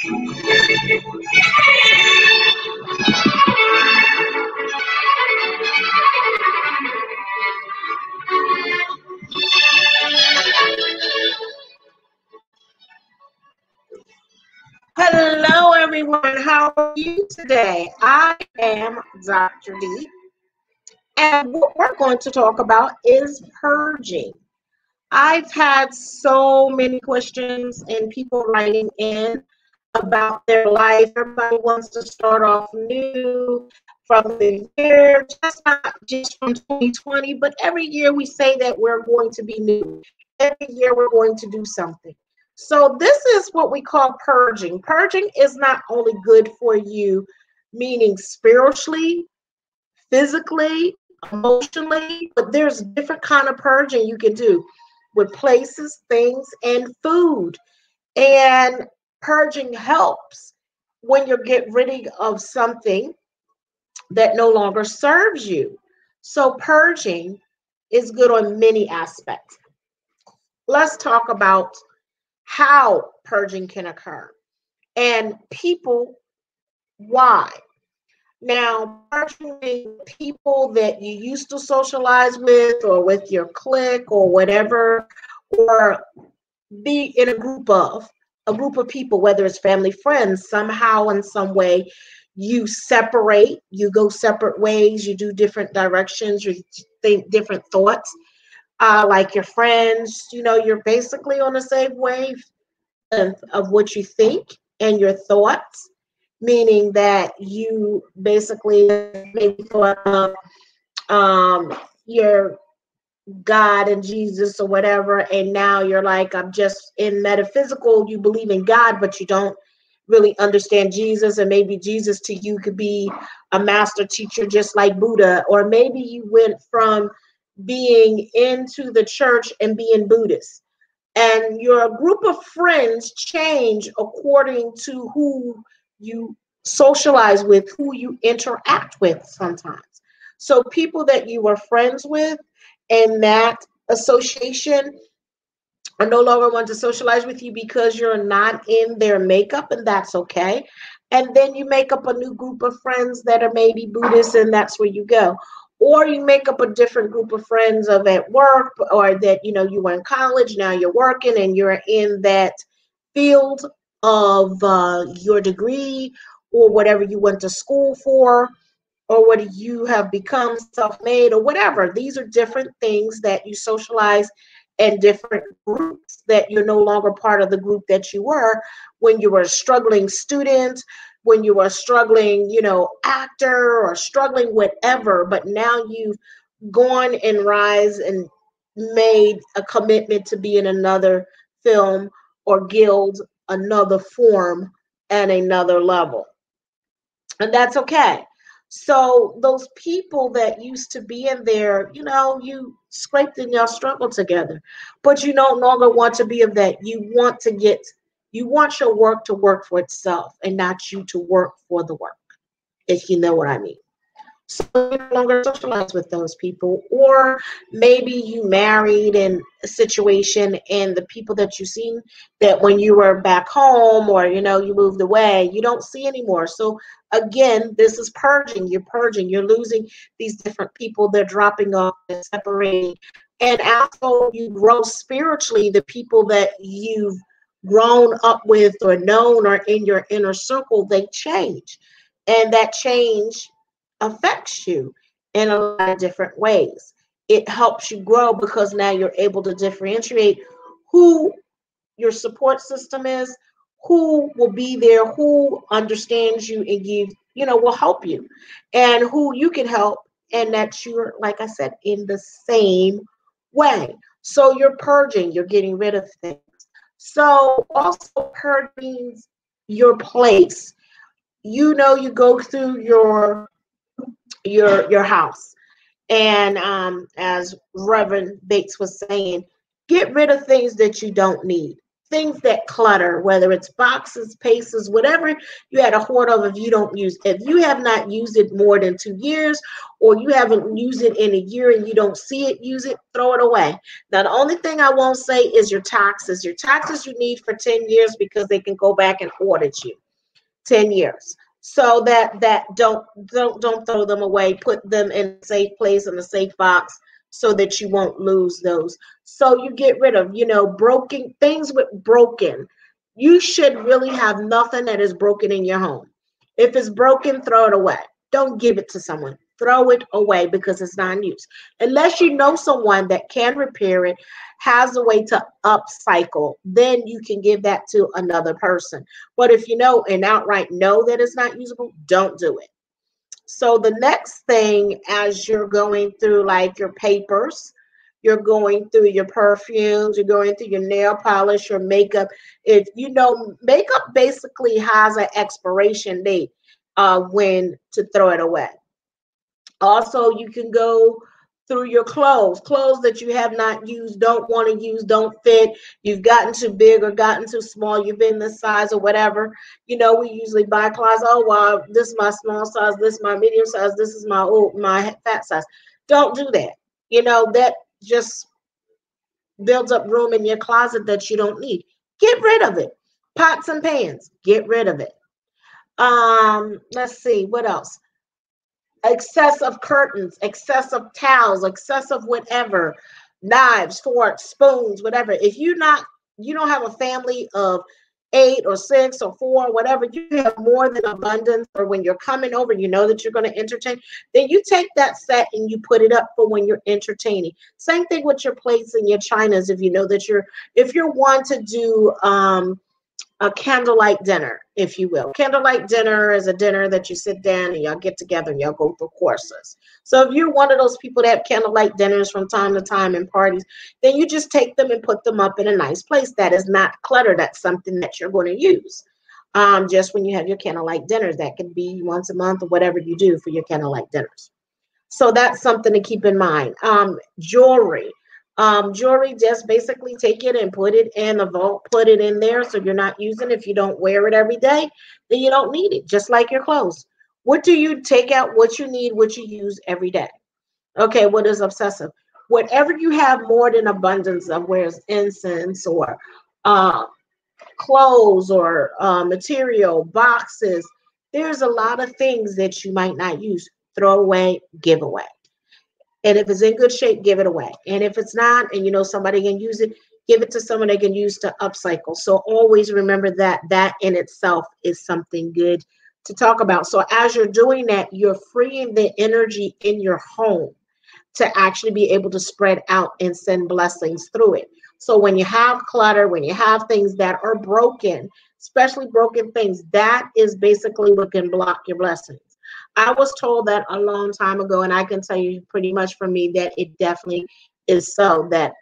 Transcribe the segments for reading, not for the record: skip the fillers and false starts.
Hello, everyone. How are you today? I am Dr. D, and what we're going to talk about is purging. I've had so many questions and people writing in about their life. Everybody wants to start off new from the year, just not just from 2020, but every year we say that we're going to be new. Every year we're going to do something. So this is what we call purging. Purging is not only good for you, meaning spiritually, physically, emotionally, but there's different kind of purging you can do with places, things, and food. And purging helps when you're getting rid of something that no longer serves you. So purging is good on many aspects. Let's talk about how purging can occur and people why. Now, purging people that you used to socialize with or with your clique or whatever, or be in a group of people, whether it's family, friends, somehow in some way you separate, you go separate ways, you do different directions, you think different thoughts. Like your friends, you're basically on the same wave of what you think and your thoughts, meaning that you basically maybe thought of your God and Jesus or whatever, and now you're like, I'm just in metaphysical, you believe in God, but you don't really understand Jesus, and maybe Jesus to you could be a master teacher just like Buddha, or maybe you went from being into the church and being Buddhist, and your group of friends change according to who you socialize with, who you interact with sometimes. So people that you were friends with and that association are no longer want to socialize with you because you're not in their makeup, and that's okay. And then you make up a new group of friends that are maybe Buddhist, and that's where you go. Or you make up a different group of friends of at work, or that you were in college, now you're working and you're in that field of your degree or whatever you went to school for, or what you have become, self-made or whatever. These are different things that you socialize, and different groups that you're no longer part of the group that you were when you were a struggling student, when you were a struggling, actor, or struggling whatever, but now you've gone and rise and made a commitment to be in another film or guild, another form, and another level. And that's okay. So those people that used to be in there, you scraped in your struggle together, but you no longer want to be of that. You want your work to work for itself and not you to work for the work, if you know what I mean. So you no longer socialize with those people, or maybe you married in a situation and the people that you seen that when you were back home, or you moved away, you don't see anymore. So again, this is purging. You're purging. You're losing these different people. They're dropping off and separating. And also you grow spiritually. The people that you've grown up with or known or in your inner circle, they change. And that change affects you in a lot of different ways. It helps you grow because now you're able to differentiate who your support system is, who will be there, who understands you and will help you, and who you can help, and that you're, like I said, in the same way. So you're purging, you're getting rid of things. So also purging your place. You go through your house, and as Reverend Bates was saying, get rid of things that you don't need. things that clutter, whether it's boxes, paces, whatever you had a hoard of, if you don't use, if you have not used it more than 2 years, or you haven't used it in a year and you don't see it, use it, throw it away. Now, the only thing I won't say is your taxes. Your taxes you need for 10 years because they can go back and audit you 10 years. So that don't throw them away. Put them in a safe place, in a safe box, so that you won't lose those. So you get rid of, broken things. With broken, you should really have nothing that is broken in your home. If it's broken, throw it away. Don't give it to someone. Throw it away because it's not in use. Unless you know someone that can repair it, has a way to upcycle, then you can give that to another person. But if you know and outright know that it's not usable, don't do it. So the next thing, as you're going through like your papers, you're going through your perfumes, you're going through your nail polish, your makeup. If you know, makeup basically has an expiration date when to throw it away. Also, you can go through your clothes that you have not used, don't want to use, don't fit. You've gotten too big or gotten too small. You've been this size or whatever. We usually buy clothes. Oh, well, this is my small size. This is my medium size. This is my fat size. Don't do that. That just builds up room in your closet that you don't need. Get rid of it. Pots and pans, get rid of it. Let's see, what else? Excessive curtains, excessive towels, excessive whatever, knives, forks, spoons, whatever. If you don't have a family of 8 or 6 or 4, whatever, you have more than abundance, or when you're coming over, you know that you're going to entertain, then you take that set and you put it up for when you're entertaining. Same thing with your plates and your chinas. If you know that if you're one to do a candlelight dinner, if you will. Candlelight dinner is a dinner that you sit down and y'all get together and y'all go through courses. So if you're one of those people that have candlelight dinners from time to time and parties, then you just take them and put them up in a nice place. That is not clutter. That's something that you're going to use. Just when you have your candlelight dinners, that could be once a month or whatever you do for your candlelight dinners. So that's something to keep in mind. Jewelry. Jewelry, just basically take it and put it in a vault, put it in there so you're not using it. If you don't wear it every day, then you don't need it, just like your clothes. What do you take out? What you need, what you use every day. Okay, what is obsessive? Whatever you have more than abundance of, where it's incense or clothes or material, boxes, there's a lot of things that you might not use. Throw away, give away. And if it's in good shape, give it away. And if it's not, and somebody can use it, give it to someone they can use to upcycle. So always remember that in itself is something good to talk about. So as you're doing that, you're freeing the energy in your home to actually be able to spread out and send blessings through it. So when you have clutter, when you have things that are broken, especially broken things, that is basically what can block your blessings. I was told that a long time ago, and I can tell you pretty much for me that it definitely is so, that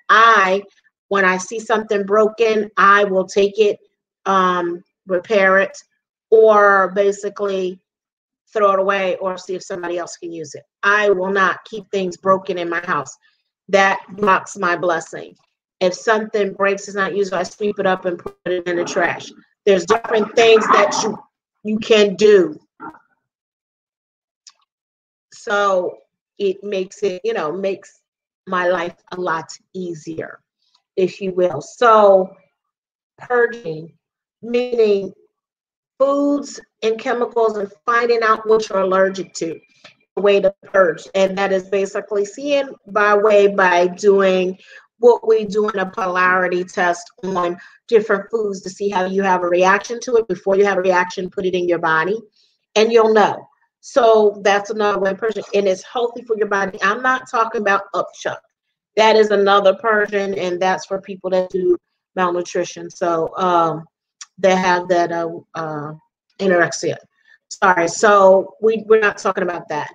when I see something broken, I will take it, repair it, or basically throw it away or see if somebody else can use it. I will not keep things broken in my house. That blocks my blessing. If something breaks, is not used, I sweep it up and put it in the trash. There's different things that you can do. So it makes it, makes my life a lot easier, if you will. So purging, meaning foods and chemicals and finding out what you're allergic to, a way to purge. And that is basically seeing by doing what we do in a polarity test on different foods to see how you have a reaction to it. Before you have a reaction, put it in your body and you'll know. So that's another way of purging, and it's healthy for your body. I'm not talking about upchuck. That is another purging, and that's for people that do malnutrition. So they have that anorexia. Sorry. So we're not talking about that.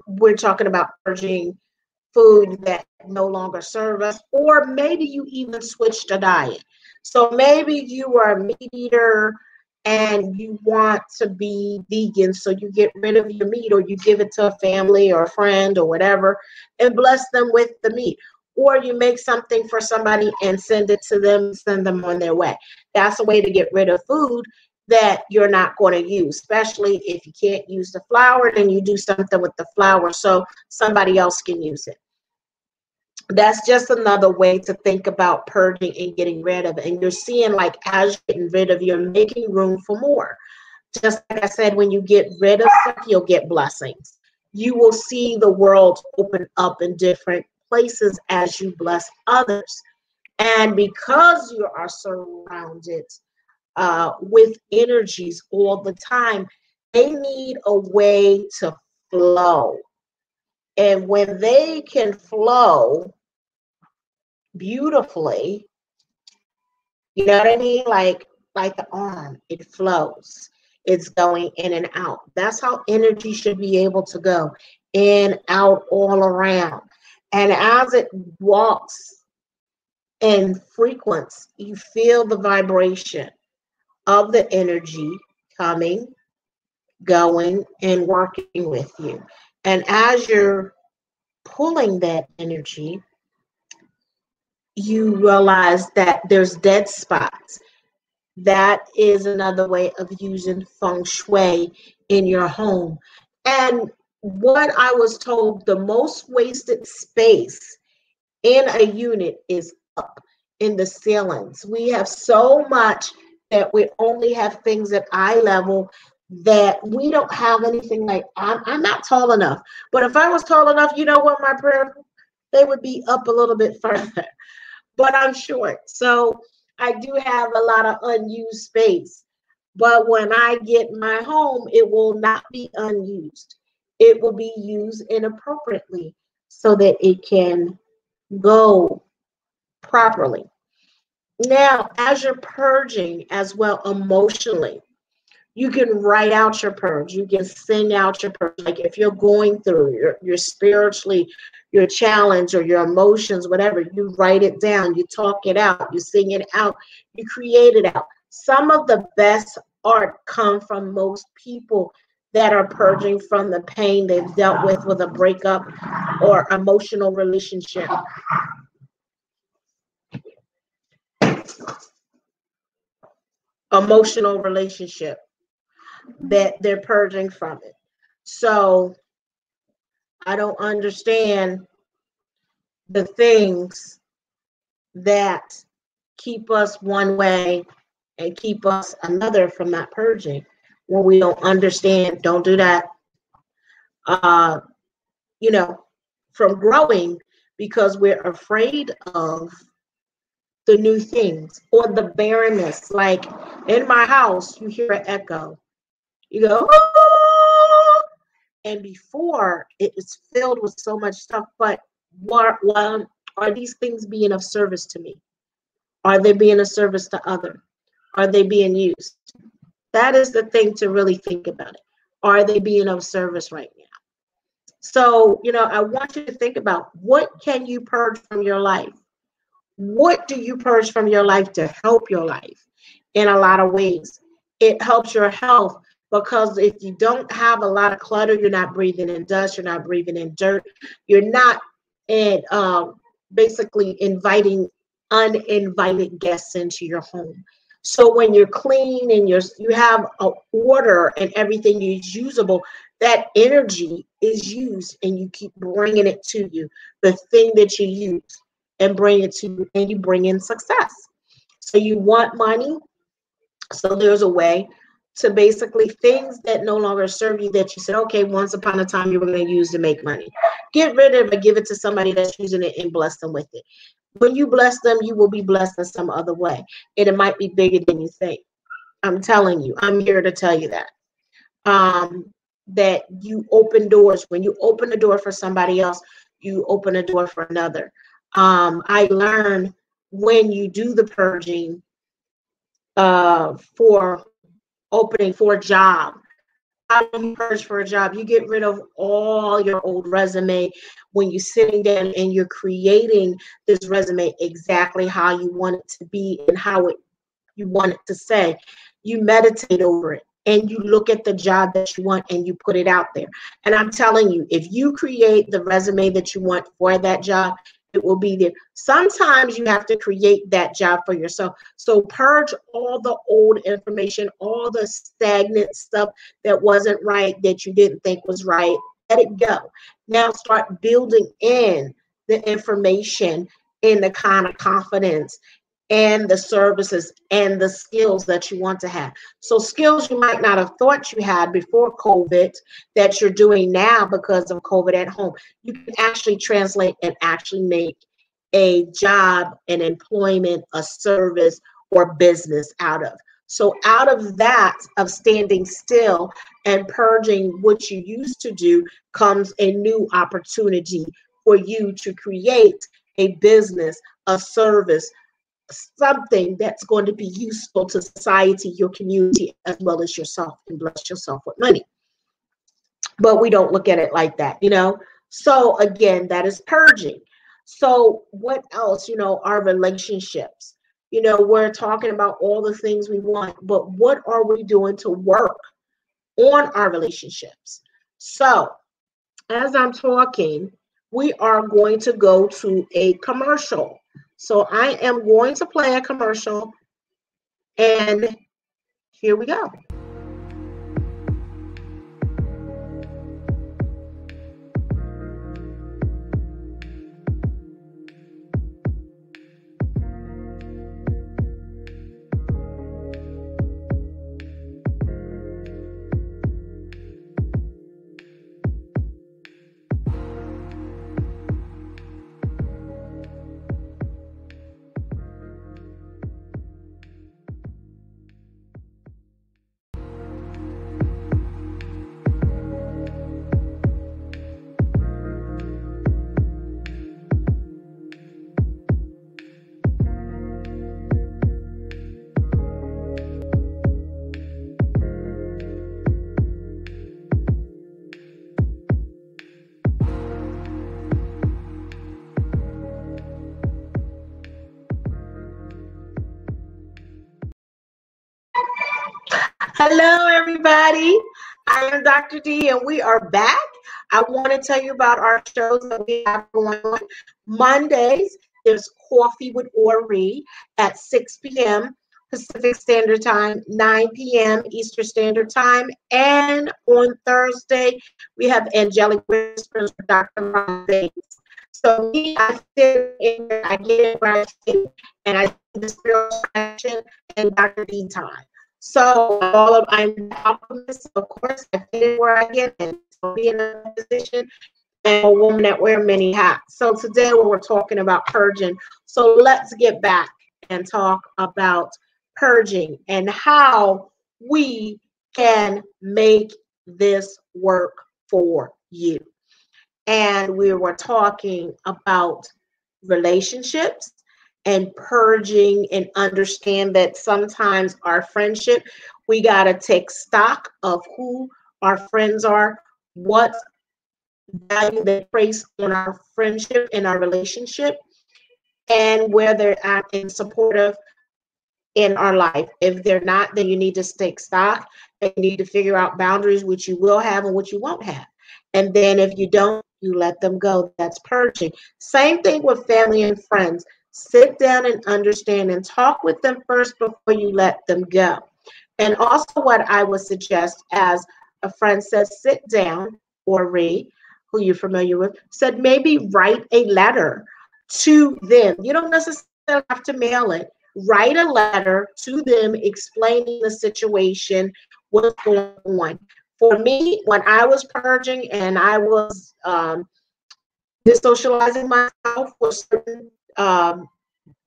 We're talking about purging food that no longer serve us, or maybe you even switched a diet. So maybe you are a meat eater and you want to be vegan, so you get rid of your meat, or you give it to a family or a friend or whatever and bless them with the meat. or you make something for somebody and send it to them, send them on their way. That's a way to get rid of food that you're not going to use, especially if you can't use the flour, then you do something with the flour so somebody else can use it. That's just another way to think about purging and getting rid of it. And you're seeing, like, as you're getting rid of, you're making room for more. Just like I said, when you get rid of stuff, you'll get blessings. You will see the world open up in different places as you bless others. And because you are surrounded with energies all the time, they need a way to flow. And when they can flow beautifully, you know what I mean? Like the arm, it flows. It's going in and out. That's how energy should be able to go in, out, all around. And as it walks in frequency, you feel the vibration of the energy coming, going, and working with you. And as you're pulling that energy, you realize that there's dead spots. That is another way of using feng shui in your home. And what I was told, the most wasted space in a unit is up in the ceilings. We have so much that we only have things at eye level, that we don't have anything. Like, I'm not tall enough, but if I was tall enough, you know what, my prayer, they would be up a little bit further. But I'm short, so I do have a lot of unused space. But when I get my home, it will not be unused. It will be used inappropriately so that it can go properly. Now, as you're purging as well emotionally, you can write out your purge. You can sing out your purge. Like if you're going through your spiritually, your challenge or your emotions, whatever, you write it down, you talk it out, you sing it out, you create it out. Some of the best art come from most people that are purging from the pain they've dealt with a breakup or emotional relationship. Emotional relationship that they're purging from it. So I don't understand the things that keep us one way and keep us another from not purging when we don't understand. Don't do that. You know, from growing because we're afraid of the new things or the barrenness. Like in my house, you hear an echo. You go, oh! And before it was filled with so much stuff, but what are these things being of service to me? Are they being of service to others? Are they being used? That is the thing to really think about it. Are they being of service right now? So, you know, I want you to think about, what can you purge from your life? What do you purge from your life to help your life? In a lot of ways, it helps your health, because if you don't have a lot of clutter, you're not breathing in dust, you're not breathing in dirt, you're not basically inviting uninvited guests into your home. So when you're clean and you have a order and everything is usable, that energy is used and you keep bringing it to you, the thing that you use, and bring it to you, and you bring in success. So you want money. So there's a way to basically things that no longer serve you, that you said, okay, once upon a time you were going to use to make money. Get rid of it, give it to somebody that's using it, and bless them with it. When you bless them, you will be blessed in some other way. And it might be bigger than you think. I'm telling you, I'm here to tell you that. That you open doors. When you open a door for somebody else, you open a door for another. I learned when you do the purging for opening for a job. How do you purge for a job? You get rid of all your old resume when you're sitting down and you're creating this resume exactly how you want it to be and how you want it to say. You meditate over it and you look at the job that you want and you put it out there. And I'm telling you, if you create the resume that you want for that job, it will be there. Sometimes you have to create that job for yourself. So purge all the old information, all the stagnant stuff that wasn't right, that you didn't think was right. Let it go. Now start building in the information in the kind of confidence and the services and the skills that you want to have. So skills you might not have thought you had before COVID that you're doing now because of COVID at home, you can actually translate and actually make a job, an employment, a service, or business out of. So out of that, of standing still and purging what you used to do, comes a new opportunity for you to create a business, a service, something that's going to be useful to society, your community, as well as yourself, and bless yourself with money. But we don't look at it like that, you know? So again, that is purging. So what else? You know, our relationships. You know, we're talking about all the things we want, but what are we doing to work on our relationships? So as I'm talking, we are going to go to a commercial. So I am going to play a commercial, and here we go. Hello, everybody. I am Dr. D, and we are back. I want to tell you about our shows that we have going on. Mondays, there's Coffee with Ori at 6 p.m. Pacific Standard Time, 9 p.m. Eastern Standard Time. And on Thursday, we have Angelic Whispers with Dr. Ron Bates. So me, I sit in there, I get it where I sit, and I do the spiritual action and Dr. D time. So I'm an alchemist, of course. I fit in where I get in. So be in a position, and a woman that wear many hats. So today we're talking about purging. So let's get back and talk about purging and how we can make this work for you. And we were talking about relationships and purging, and understand that sometimes our friendship, we got to take stock of who our friends are, what value they place on our friendship and our relationship, and where they're acting supportive in our life. If they're not, then you need to take stock and you need to figure out boundaries, which you will have and what you won't have. And then if you don't, you let them go. That's purging. Same thing with family and friends. Sit down and understand and talk with them first before you let them go. And also what I would suggest, as a friend says, sit down, or read, who you're familiar with, said maybe write a letter to them. You don't necessarily have to mail it. Write a letter to them explaining the situation, what's going on. For me, when I was purging and I was dissocializing myself with certain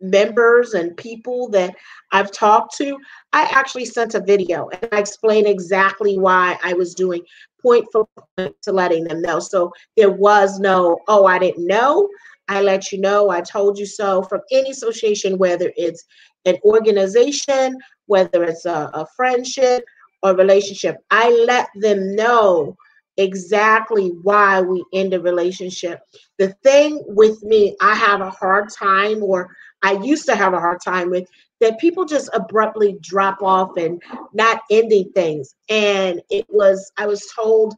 members and people that I've talked to, I actually sent a video and I explained exactly why I was doing point for point to letting them know. So there was no, oh, I didn't know. I let you know, I told you so. From any association, whether it's an organization, whether it's a friendship or relationship, I let them know exactly why we end a relationship. The thing with me, I have a hard time, or I used to have a hard time with, that people just abruptly drop off and not ending things. And I was told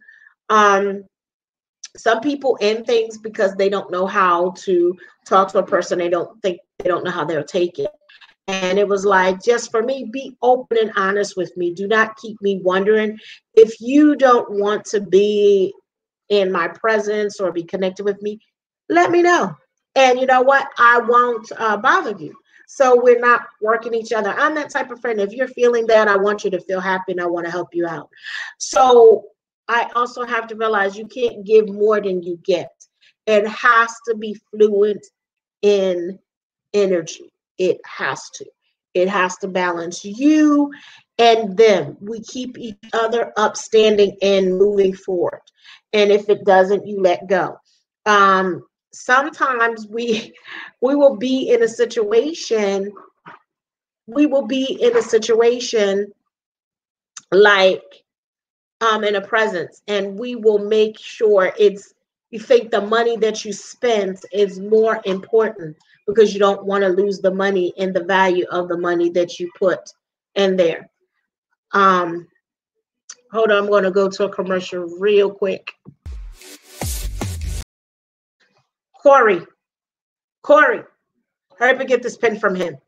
Some people end things because they don't know how to talk to a person. They don't know how they'll take it. And it was like, just for me, be open and honest with me. Do not keep me wondering. If you don't want to be in my presence or be connected with me, let me know. And you know what? I won't bother you. So we're not working each other. I'm that type of friend. If you're feeling bad, I want you to feel happy and I want to help you out. So I also have to realize you can't give more than you get. It has to be fluent in energy. It has to. It has to balance you and them. We keep each other upstanding and moving forward. And if it doesn't, you let go. Sometimes we will be in a situation. We will be in a situation like in a presence, and we will make sure you think the money that you spent is more important because you don't want to lose the money and the value of the money that you put in there. Hold on, I'm going to go to a commercial real quick. Corey, hurry up and get this pen from him.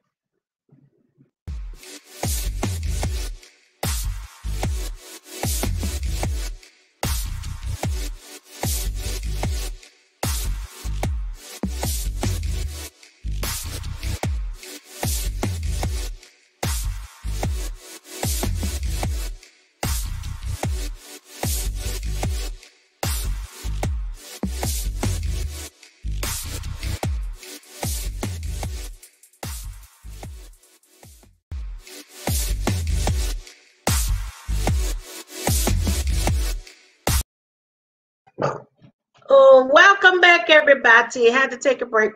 Oh, welcome back, everybody. I had to take a break.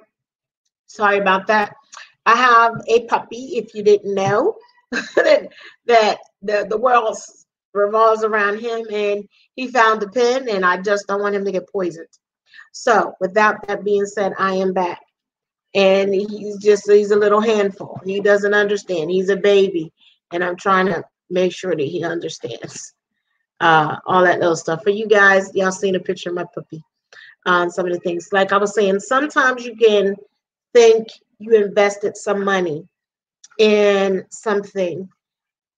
Sorry about that. I have a puppy, if you didn't know, that the world revolves around him, and he found the pen, and I just don't want him to get poisoned. So without that being said, I am back. And he's a little handful. He doesn't understand. He's a baby, and I'm trying to make sure that he understands all that little stuff. For you guys, y'all seen a picture of my puppy. Some of the things, like I was saying, sometimes you can think you invested some money in something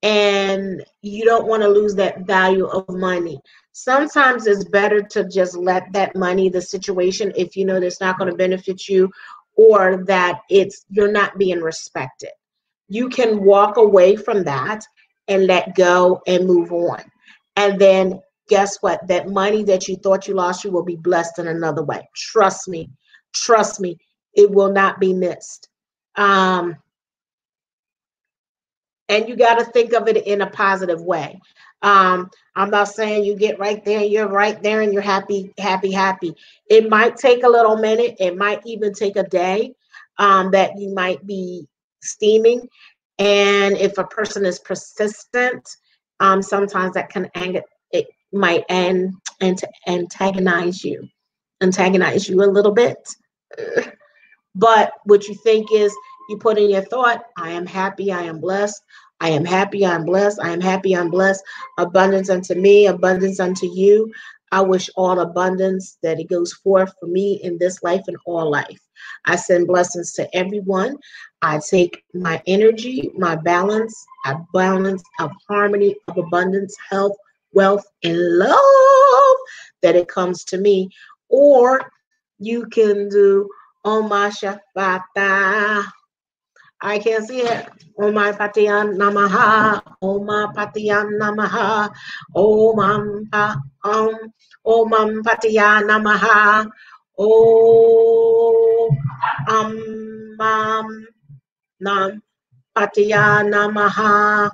and you don't want to lose that value of money. Sometimes it's better to just let that money, the situation, if you know that's not going to benefit you or that you're not being respected, you can walk away from that and let go and move on. And then guess what? That money that you thought you lost, you will be blessed in another way. Trust me, it will not be missed. And you got to think of it in a positive way. I'm not saying you get right there, you're right there and you're happy. It might take a little minute. It might even take a day that you might be steaming. And if a person is persistent, sometimes that can it might antagonize you a little bit. But what you think is, you put in your thought, I am happy, I am blessed. I am happy, I'm blessed. I am happy, I'm blessed. Abundance unto me, abundance unto you. I wish all abundance that it goes forth for me in this life and all life. I send blessings to everyone. I take my energy, my balance of harmony, of abundance, health, wealth, and love that it comes to me. Or you can do Om Shafata. I can't see it. Om Patiyan Namaha. Om Patiyan Namaha. Om Patiyan Namaha. Om Nam Patiyan Namaha.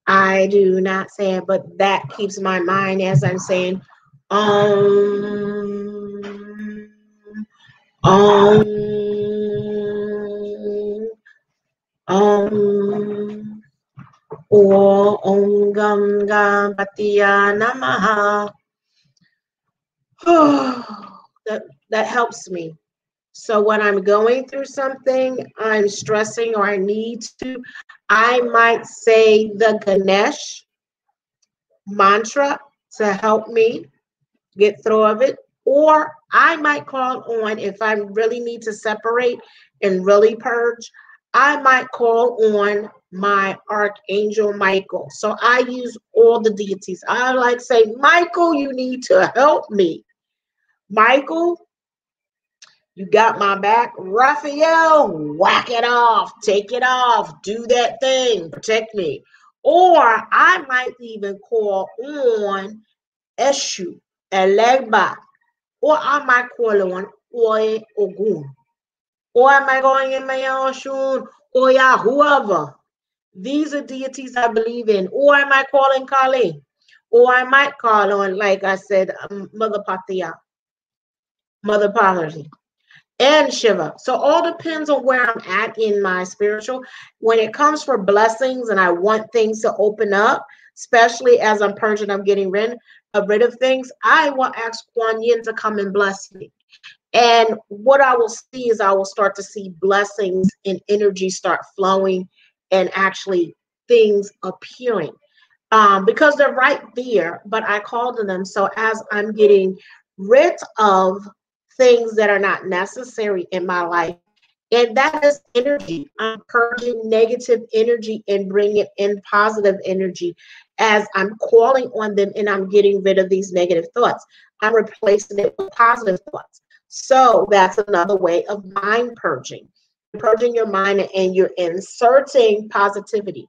I do not say it, but that keeps my mind as I'm saying or Om Gam Gam Patiya Namaha. That helps me. So when I'm going through something, I'm stressing or I need to, I might say the Ganesh mantra to help me get through of it. Or I might call on, if I really need to separate and really purge, I might call on my Archangel Michael. So I use all the deities. I like say, Michael, you need to help me. Michael, you got my back. Raphael, whack it off, take it off, do that thing, protect me. Or I might even call on Eshu, Elegba, or I might call on Oye Ogun, or am I going in my Oshun, or yeah, whoever. These are deities I believe in. Or am I calling Kali? Or I might call on, like I said, Mother Patia, Mother Parvati, and Shiva. So all depends on where I'm at in my spiritual. When it comes for blessings and I want things to open up, especially as I'm purging, I'm getting rid of things, I will ask Kuan Yin to come and bless me. And what I will see is I will start to see blessings and energy start flowing and actually things appearing. Because they're right there, but I called on them. So as I'm getting rid of things that are not necessary in my life, and that is energy. I'm purging negative energy and bringing in positive energy as I'm calling on them and I'm getting rid of these negative thoughts. I'm replacing it with positive thoughts. So that's another way of mind purging. Purging your mind and you're inserting positivity.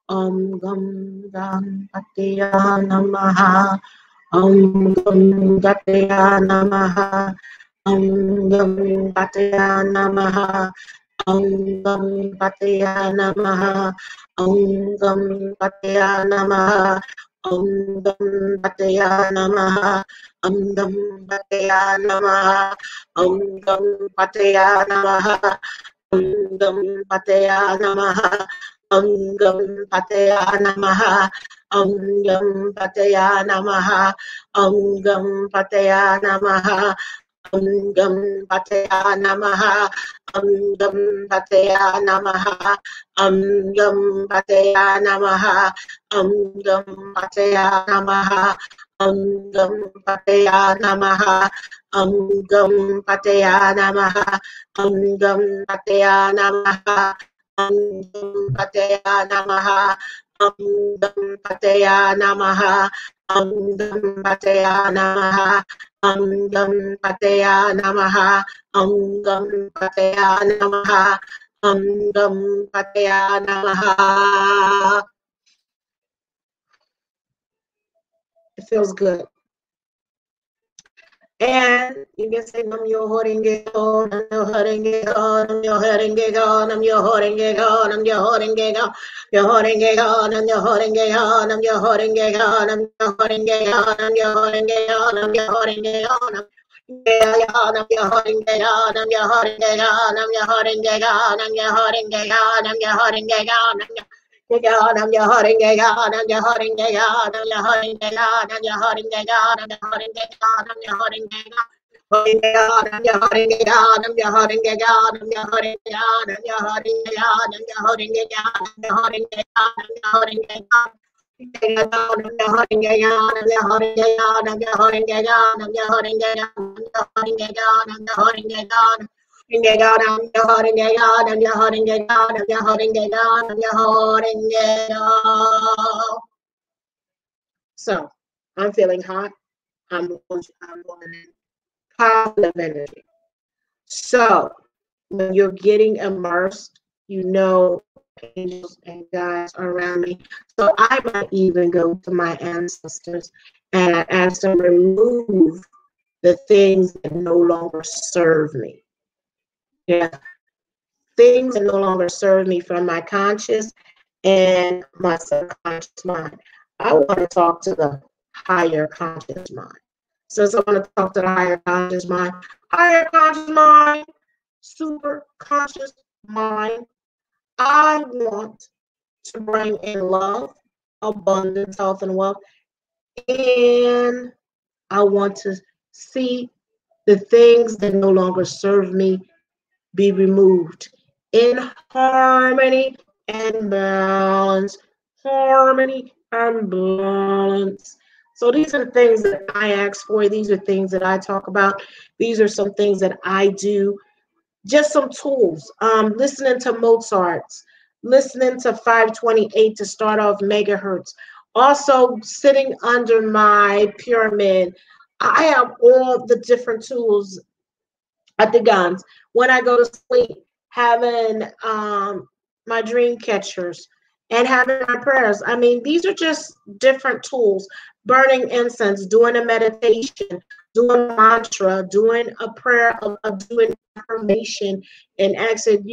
Gam Gam Patya Namaha. Gam Gatya Namaha. Gam Patya Namaha. Gam Patya Namaha. Gam Patya Namaha. Gam Patya Namaha. Gam Patya Namaha. Gam Patya Namaha. Gam Patya Namaha. Gam Pataya Namaha. Gam Pataya Namaha. Gam Pataya Namaha. Gam Pataya Namaha. Gam Pataya Namaha. Gam Pataya Namaha. Gam Pataya Namaha. Gam Pataya Namaha. Gam Pataya Namaha. Gam Pataya Namaha. Gam Pataya Namaha. Gam Pataya Namaha. Gam Pataya Namaha. Gam Pataya Namaha. Gam Pataya Namaha. Gam Pataya Namaha. It feels good. And you can say, Nam yo horinge go, Nam yo horinge go, Nam yo horinge go, Nam yo horinge go, Nam yo horinge go, yo horinge go, Nam yo horinge go, Nam yo horinge go, Nam yo horinge go, Nam yo horinge go, Nam yo horinge go, Nam Nam yo horinge go, Nam yo horinge go, Nam yo horinge go, Nam yo horinge go, Nam yo horinge go, Nam yo Nam your heart and gay God, I'm your heart and gay God, I'm your heart and gay God, I'm your heart and gay God, I'm your heart and gay God, I'm your heart and gay God, I'm your heart and gay God, I'm your heart and gay God, I'm your heart and gay God, I'm your heart and gay God, I'm your heart and gay God, I'm your heart and gay God, I'm your heart and gay God. I'm your heart and gay God, I'm your heart and gay God, I'm your heart and gay God, I'm your heart and gay God, I'm your heart and gay God, I'm your heart and gay God. God, I'm your heart and God, I'm your heart and God, I'm your heart and God, I'm your heart and God. So I'm feeling hot. I'm going in positive energy. So when you're getting immersed, you know angels and guides are around me. So I might even go to my ancestors and ask them to remove the things that no longer serve me. Yeah. Things that no longer serve me from my conscious and my subconscious mind. I want to talk to the higher conscious mind. Since I want to talk to the higher conscious mind, super conscious mind, I want to bring in love, abundance, health, and wealth. And I want to see the things that no longer serve me be removed in harmony and balance. Harmony and balance. So these are things that I ask for. These are things that I talk about. These are some things that I do. Just some tools. Listening to Mozart's, listening to 528 to start off megahertz. Also sitting under my pyramid. I have all the different tools at the guns. When I go to sleep, having my dream catchers and having my prayers. I mean, these are just different tools. Burning incense, doing a meditation, doing a mantra, doing a prayer of doing affirmation and asking,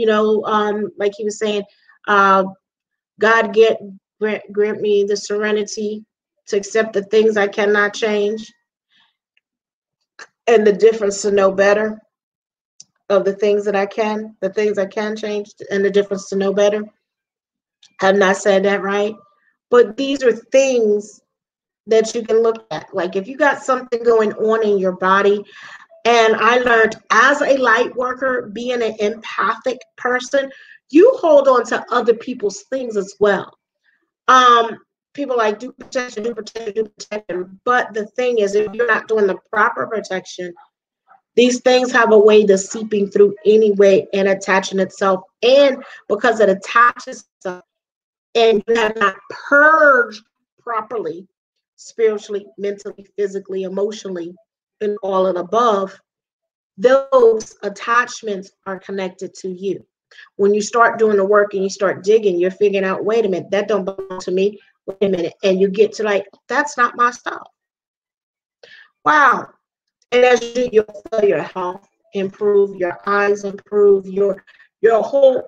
like he was saying, God grant me the serenity to accept the things I cannot change and the difference to know better of the things that the things I can change and the difference to know better. I've not said that right. But these are things that you can look at. Like if you got something going on in your body, and I learned as a light worker, being an empathic person, you hold on to other people's things as well. People like do protection, do protection, do protection. But the thing is, if you're not doing the proper protection, these things have a way to seeping through anyway and attaching itself. And because it attaches itself and you have not purged properly, spiritually, mentally, physically, emotionally, and all of the above, those attachments are connected to you. When you start doing the work and you start digging, you're figuring out, wait a minute, that don't belong to me. Wait a minute. And you get to like, that's not my stuff. Wow. And as you do, you'll feel your health improve, your eyes improve, your whole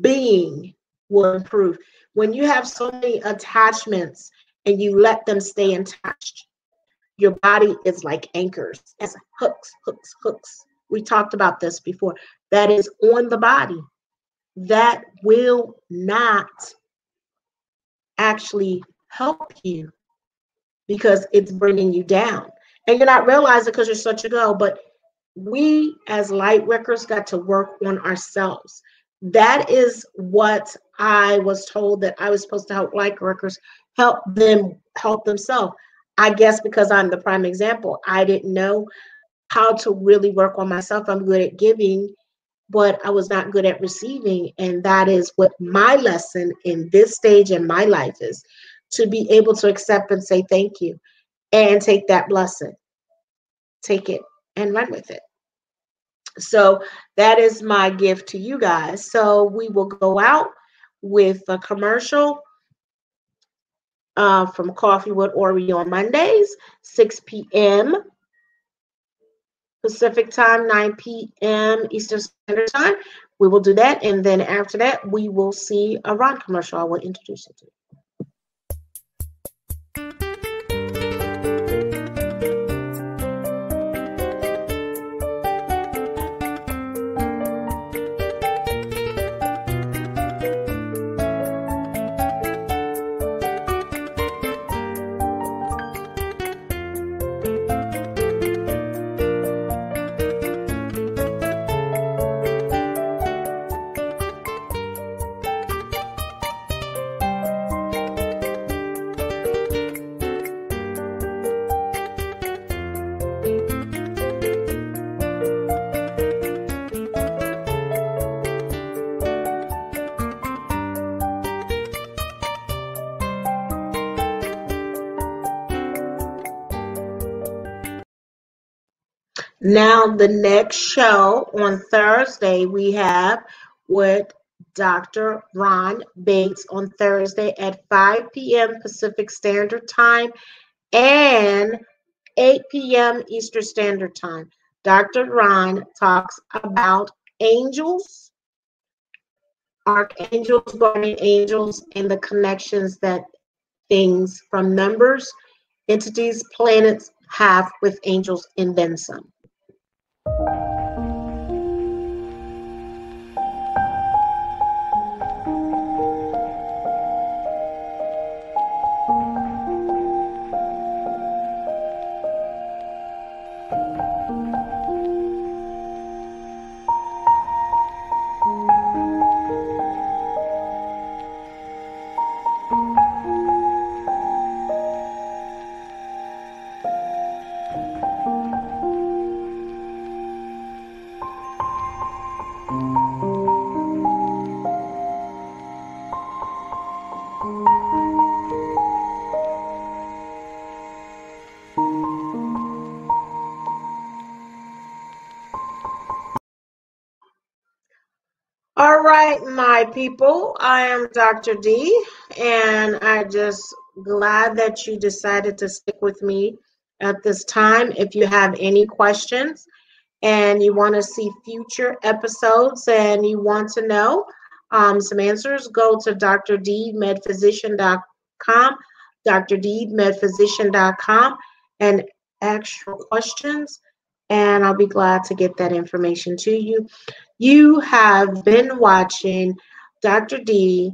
being will improve. When you have so many attachments and you let them stay attached, your body is like anchors, as hooks, hooks, hooks. We talked about this before. That is on the body. That will not actually help you because it's bringing you down. And you're not realizing because you're such a girl, but we as light workers got to work on ourselves. That is what I was told, that I was supposed to help light workers help themselves. I guess because I'm the prime example, I didn't know how to really work on myself. I'm good at giving, but I was not good at receiving. And that is what my lesson in this stage in my life is, to be able to accept and say thank you and take that blessing, take it and run with it. So that is my gift to you guys. So we will go out with a commercial from Coffee with Ori on Mondays, 6 p.m. Pacific time, 9 p.m. Eastern Standard Time. We will do that. And then after that, we will see a Ron commercial I will introduce you to. Now, the next show on Thursday, we have with Dr. Ron Bates on Thursday at 5 p.m. Pacific Standard Time and 8 p.m. Eastern Standard Time. Dr. Ron talks about angels, archangels, guardian angels, and the connections that things from numbers, entities, planets have with angels and then some. right, my people. I am Dr. D, and I just glad that you decided to stick with me at this time. If you have any questions and you want to see future episodes and you want to know some answers, go to drdmedphysician.com, drdmedphysician.com, and ask your questions, and I'll be glad to get that information to you. You have been watching Dr. D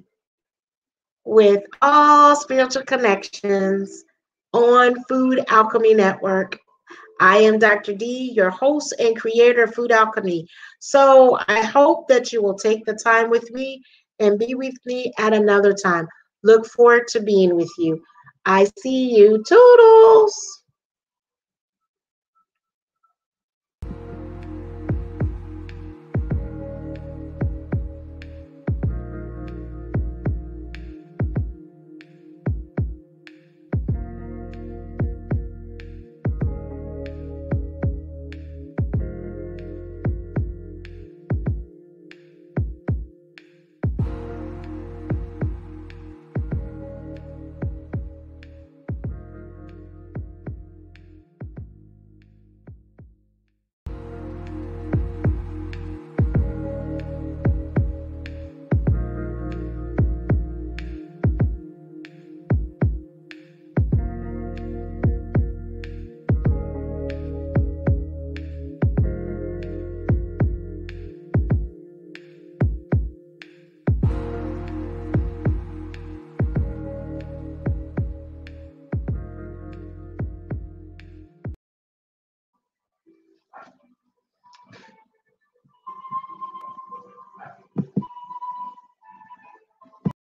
with all spiritual connections on Food Alchemy Network. I am Dr. D, your host and creator of Food Alchemy. So I hope that you will take the time with me and be with me at another time. Look forward to being with you. I see you. Toodles.